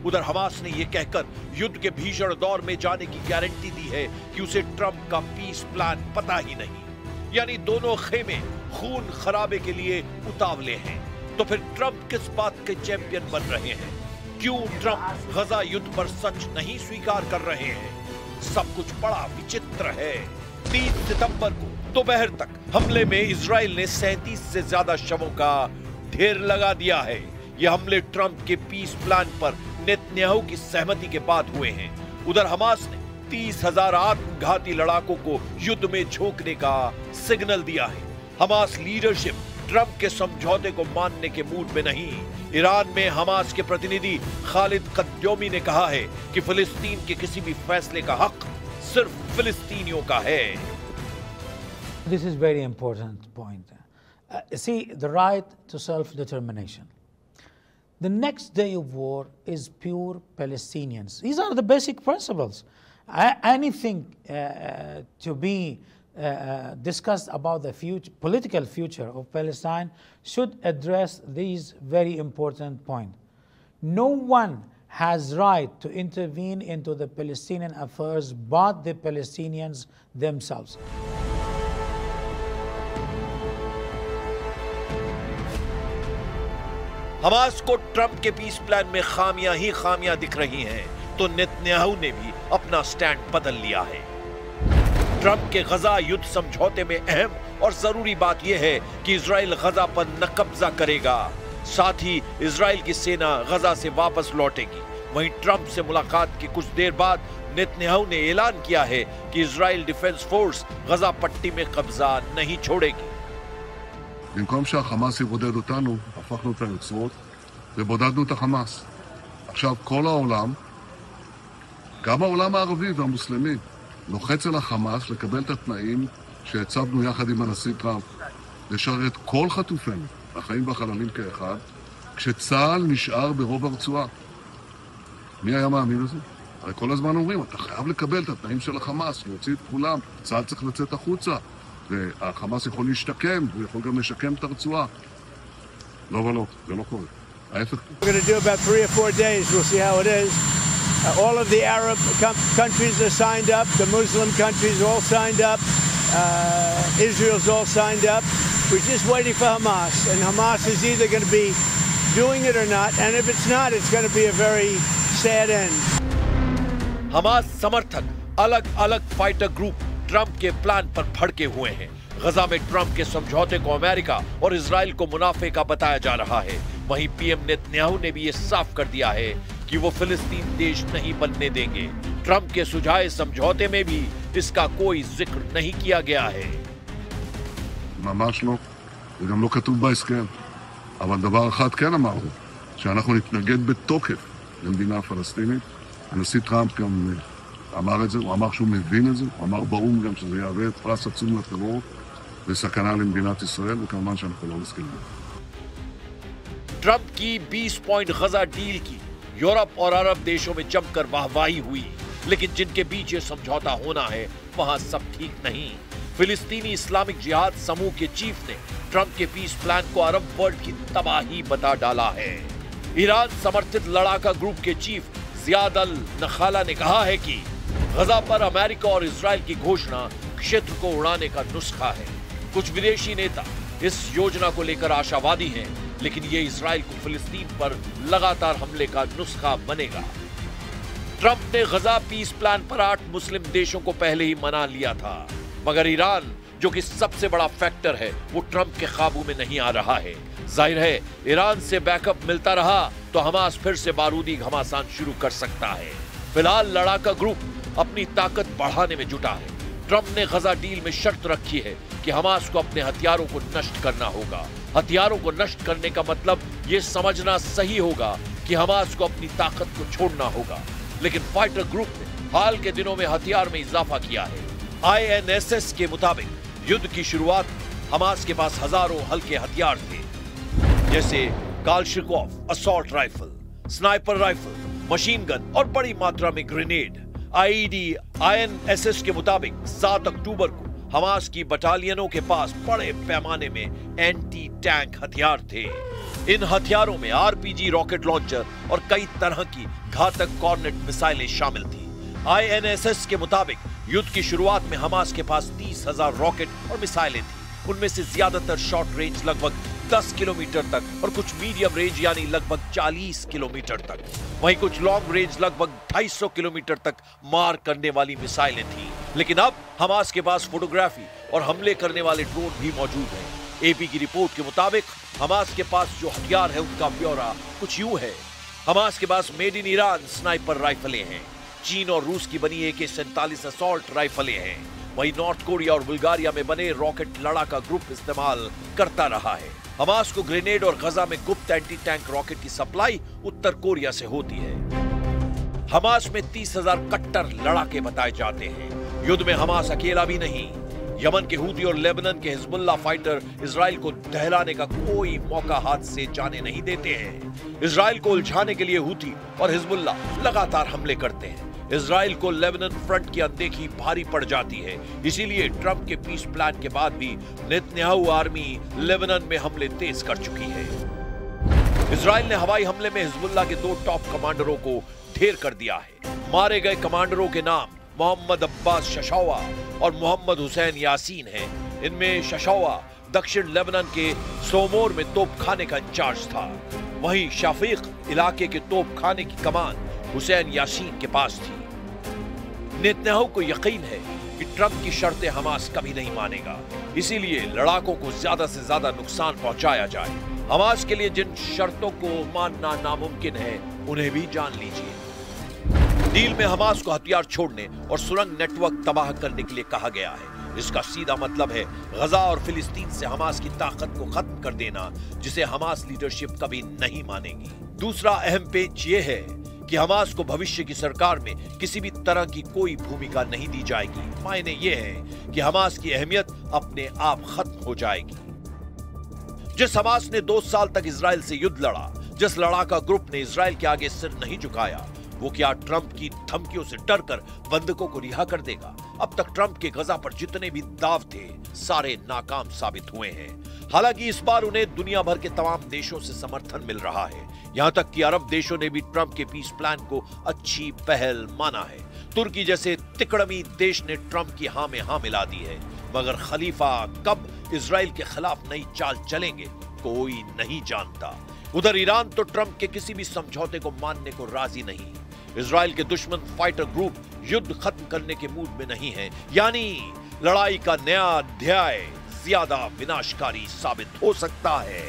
उधर हमास ने यह कहकर युद्ध के भीषण दौर में जाने की गारंटी दी है कि उसे ट्रंप का पीस प्लान पता ही नहीं। यानी दोनों खेमे खून खराबे के लिए उतावले हैं। तो फिर ट्रंप किस बात के चैंपियन बन रहे हैं? क्यों ट्रंप गजा युद्ध पर सच नहीं स्वीकार कर रहे हैं? सब कुछ बड़ा विचित्र है। 3 सितंबर को दोपहर तक हमले में इजराइल ने 37 से ज्यादा शवों का ढेर लगा दिया है। ये हमले ट्रंप के पीस प्लान पर नेतन्याहू की सहमति के बाद हुए हैं। उधर हमास ने 30,000 आत्मघाती लड़ाकों को युद्ध में झोंकने का सिग्नल दिया है। हमास लीडरशिप ट्रंप के समझौते को मानने के मूड में नहीं। ईरान में हमास के प्रतिनिधि खालिद कद्योमी ने कहा है कि फिलिस्तीन के किसी भी फैसले का हक सिर्फ फिलिस्तीनियों का है। This is very important point. See, the right to self-determination. The next day of war is pure Palestinians. These are the basic principles. Anything to be discussed about the political future of Palestine should address these very important points. No one has right to intervene into the Palestinian affairs but the Palestinians themselves. Hamas को Trump के piece plan में खामियां ही खामियां दिख रही हैं, तो Netanyahu ने भी अपना स्टैंड बदल लिया है। ट्रंप के गजा युद्ध समझौते में अहम और जरूरी बात यह है कि इजराइल गजा पर न कब्जा करेगा, साथ ही इजराइल की सेना गजा से वापस लौटेगी। वहीं ट्रंप से मुलाकात की कुछ देर बाद नेतन्याहू ने ऐलान किया है कि इजराइल डिफेंस फोर्स गजा पट्टी में कब्जा नहीं छोड़ेगी। במקום שהחמאס יבודד אותנו, הפכנו את היוצרות ובודדנו את החמאס. עכשיו כל העולם, גם העולם הערבי והמוסלמי, לוחץ על החמאס לקבל את התנאים שהצבנו יחד עם הנשיא טראמפ, לשרת כל חטופינו, החיים והחללים כאחד, כשצה"ל נשאר ברוב הרצועה. מי היה מאמין לזה? הרי כל הזמן אומרים, אתה חייב לקבל את התנאים של החמאס, להוציא את כולם, צה"ל צריך לצאת החוצה. והחמאס יכול להשתקם, הוא יכול גם לשקם את הרצועה. לא ולא, זה לא קורה. ההפך. We're going to do about 3 or 4 days. We'll see how it is. All of the Arab countries are signed up. The Muslim countries are all signed up. Israel's all signed up. We're just waiting for Hamas. And Hamas is either going to be doing it or not. And if it's not, it's going to be a very sad end. Hamas समर्थक अलग-अलग fighter group Trump के plan पर भड़के हुए हैं। गजा में Trump के समझौते को अमेरिका और इजराइल को मुनाफे का बताया जा रहा है। वहीं पीएम नेतन्याहू ने भी ये साफ कर दिया है कि वो फिलिस्तीन देश नहीं बनने देंगे। ट्रंप के सुझाए समझौते में भी इसका कोई जिक्र नहीं किया गया है। ממש לא, זה גם לא כתוב בהסכם. אבל דבר אחד כן אמרנו, שאנחנו נתנגד בתוקף למדינה הפלסטינית. הנשיא טראמפ גם אמר את זה, הוא אמר שהוא מבין את זה, הוא אמר באו"ם גם שזה יהווה פרס עצום לטרור וסכנה למדינת ישראל, וכמובן שאנחנו לא מסכימים. ट्रंप की 20 पॉइंट गजा डील की यूरोप और अरब देशों में जमकर वाहवाही हुई, लेकिन जिनके बीच ये समझौता होना है वहां सब ठीक नहीं। फिलिस्तीनी इस्लामिक जिहाद समूह के चीफ ने ट्रंप के पीस प्लान को अरब वर्ल्ड की तबाही बता डाला है। ईरान समर्थित लड़ाका ग्रुप के चीफ जियाद अल नखाला ने कहा है कि गजा पर अमेरिका और इजराइल की घोषणा क्षेत्र को उड़ाने का नुस्खा है। कुछ विदेशी नेता इस योजना को लेकर आशावादी हैं, लेकिन ये इजराइल को फिलिस्तीन पर लगातार हमले का नुस्खा बनेगा। ट्रंप ने गजा पीस प्लान पर 8 मुस्लिम देशों को पहले ही मना लिया था, मगर ईरान जो कि सबसे बड़ा फैक्टर है वो ट्रंप के काबू में नहीं आ रहा है। जाहिर है ईरान से बैकअप मिलता रहा तो हमास फिर से बारूदी घमासान शुरू कर सकता है। फिलहाल लड़ाका ग्रुप अपनी ताकत बढ़ाने में जुटा है। ट्रंप ने गजा डील में शर्त रखी है कि हमास को अपने हथियारों को नष्ट करना होगा। हथियारों को नष्ट करने का मतलब ये समझना सही होगा कि हमास को अपनी ताकत को छोड़ना होगा। लेकिन फाइटर ग्रुप ने हाल के दिनों में हथियार में इजाफा किया है। INSS के मुताबिक युद्ध की शुरुआत हमास के पास हजारों हल्के हथियार थे, जैसे Kalashnikov assault rifle, sniper rifle, machine gun और बड़ी मात्रा में ग्रेनेड। INSS के मुताबिक 7 अक्टूबर को हमास की बटालियनों के पास बड़े पैमाने में एंटी टैंक हथियार थे। इन हथियारों में आरपीजी रॉकेट लॉन्चर और कई तरह की घातक कॉर्नेट मिसाइलें शामिल थी। INSS के मुताबिक युद्ध की शुरुआत में हमास के पास 30,000 रॉकेट और मिसाइलें थी। उनमें से ज्यादातर शॉर्ट रेंज लगभग 10 किलोमीटर तक और कुछ मीडियम रेंज यानी लगभग 40 किलोमीटर तक। वहीं कुछ लॉन्ग रेंज लगभग 250 किलोमीटर तक मार करने वाली मिसाइलें थीं। लेकिन अब हमास के पास फोटोग्राफी और हमले करने वाले ड्रोन भी मौजूद हैं। एपी की रिपोर्ट के मुताबिक हमास के पास जो हथियार है उनका ब्यौरा कुछ यूं है। हमास के पास मेड इन ईरान स्नाइपर राइफलें हैं। चीन और रूस की बनी AK-47 असॉल्ट राइफलें हैं। वहीं नॉर्थ कोरिया और बुल्गारिया में बने रॉकेट लड़ाका ग्रुप इस्तेमाल करता रहा है। हमास को ग्रेनेड और गजा में गुप्त एंटी टैंक रॉकेट की सप्लाई उत्तर कोरिया से होती है। हमास में 30,000 कट्टर लड़ाके बताए जाते हैं। युद्ध में हमास अकेला भी नहीं। यमन के हूती और लेबनान के हिजबुल्लाह फाइटर इजराइल को दहलाने का कोई मौका हाथ से जाने नहीं देते हैं। इजराइल को उलझाने के लिए हूती और हिजबुल्लाह लगातार हमले करते हैं। इजराइल को लेबनान फ्रंट की अनदेखी भारी पड़ जाती है। इसीलिए ट्रंप के पीस प्लान के बाद भी नेतन्याहू आर्मी लेबनान में हमले तेज कर चुकी है। इजराइल ने हवाई हमले में हिजबुल्लाह के 2 टॉप कमांडरों को ढेर कर दिया है। मारे गए कमांडरों के नाम मोहम्मद अब्बास शशौआ और मोहम्मद हुसैन यासीन हैं। इनमें शशौआ दक्षिण लेबनान के सोमोर में तोपखाने का इंचार्ज था। वहीं शाफीक इलाके के तोपखाने की कमान हुसैन यासीन के पास थी। नेतन्याहू को यकीन है कि ट्रंप की शर्तें हमास कभी नहीं मानेगा। इसीलिए लड़ाकों को ज्यादा से ज्यादा नुकसान पहुंचाया जाए। हमास के लिए जिन शर्तों को मानना नामुमकिन है उन्हें भी जान लीजिए। डील में हमास को हथियार छोड़ने और सुरंग नेटवर्क तबाह करने के लिए कहा गया है। इसका सीधा मतलब है गजा और फिलिस्तीन से हमास की ताकत को खत्म कर देना, जिसे हमास लीडरशिप कभी नहीं मानेगी। दूसरा अहम पेच ये है कि हमास को भविष्य की सरकार में किसी भी तरह की कोई भूमिका नहीं दी जाएगी। मायने ये है कि हमास की अहमियत अपने आप खत्म हो जाएगी। जिस हमास ने 2 साल तक इजराइल से युद्ध लड़ा, जिस लड़ाका ग्रुप ने इजराइल के आगे सिर नहीं झुकाया, वो क्या ट्रंप की धमकियों से डरकर बंधकों को रिहा कर देगा? अब तक ट्रंप के गजा पर जितने भी दाव थे सारे नाकाम साबित हुए हैं। हालांकि इस बार उन्हें दुनिया भर के तमाम देशों से समर्थन मिल रहा है। यहां तक कि अरब देशों ने भी ट्रंप के पीस प्लान को अच्छी पहल माना है। तुर्की जैसे तिकड़मी देश ने ट्रंप की हां में हां मिला दी है। मगर खलीफा कब इजराइल के खिलाफ नई चाल चलेंगे कोई नहीं जानता। उधर ईरान तो ट्रंप के किसी भी समझौते को मानने को राजी नहीं। इजराइल के दुश्मन फाइटर ग्रुप युद्ध खत्म करने के मूड में नहीं है, यानी लड़ाई का नया अध्याय ज्यादा विनाशकारी साबित हो सकता है।